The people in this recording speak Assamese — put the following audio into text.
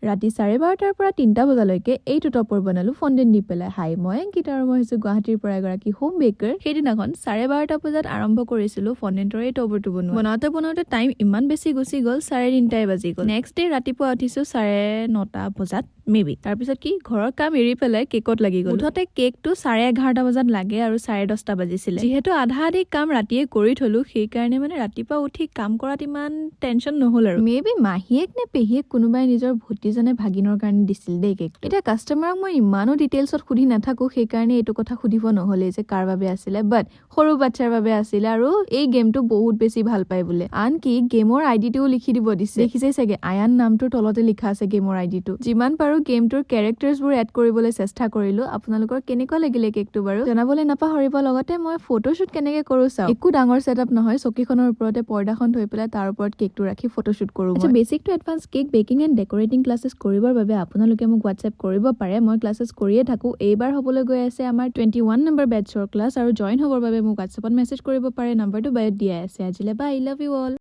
ৰাতি 12:30 পৰা 3টা বজালৈকে এইটো টপৰ বনালো ফন্ডেন্ট দি পেলাই। হাই মই অংকিতা আৰু মই হৈছোঁ গুৱাহাটীৰ পৰা এগৰাকী হোম বেকাৰ। সেইদিনাখন 12:30 বজাত আৰম্ভ কৰিছিলো ফন্ডেন্টৰ এই টপৰটো বনাওঁতে টাইম ইমান বেছি গুচি গ'ল 3:30 বাজি গ'ল। নেক্সট ডে ৰাতিপুৱা উঠিছো 9:30 বজাত মেবি। তাৰপিছত কি ঘৰৰ কাম এৰি পেলাই কেকত লাগি গ'ল। মুঠতে কেকটো 11:30 বজাত লাগে আৰু 10:30 বাজিছিলে। যিহেতু আধা কাম ৰাতিয়ে কৰি থলো সেইকাৰণে মানে ৰাতিপুৱা উঠি কাম কৰাত ইমান টেনচন নহ'ল আৰু। মেবি মাহীয়েক নে পেহীয়েক কোনোবাই নিজৰ ভতিজানে ভাগিনৰ কাৰণে দিছিল দেই কেক। এতিয়া কাষ্টমাৰক মই ইমানো ডিটেইলছত সুধি নাথাকো সেইকাৰণে এইটো কথা সুধিব নহ'লে যে কাৰ বাবে আছিলে, বাট সৰু বাচ্ছাৰ বাবে আছিলে আৰু এই গেমটো বহুত বেছি ভাল পায় বোলে। আনকি গেমৰ আইডিটোও লিখি দিব দিছে। দেখিছে চাগে আয়ান নামটোৰ তলতে লিখা আছে গেমৰ আইডিটো। যিমান পাৰো গেমটোৰ কেৰেক্টাৰ্ছবোৰ এড কৰিবলৈ চেষ্টা কৰিলো। আপোনালোকৰ কেনেকুৱা লাগিলে কেকটো বাৰু জনাবলৈ নাপাহৰিব। লগতে মই ফটোশ্বুট কেনেকে কৰো চাও। একো ডাঙৰ সেটআপ নহয়, চকীখনৰ ওপৰতে পৰ্দাখন থৈ পেলাই তাৰ ওপৰত কেকটো ৰাখি ফটোশ্বুট কৰো। আচ্ছা, basic to advance cake baking and decorating classes কৰিবৰ বাবে আপোনালোকে মোক হোৱাটছএপ কৰিব পাৰে। মই ক্লাছেছ কৰিয়ে থাকো। এইবাৰ হ'বলৈ গৈ আছে আমাৰ 21 নম্বৰ বেটছৰ ক্লাছ আৰু জইন হ'বৰ বাবে মোক হোৱাটছএপত মেছেজ কৰিব পাৰে। নাম্বাৰটো বায়'ত দিয়া আছে। আজিলৈ বাই, আই লাভ ইউ অল।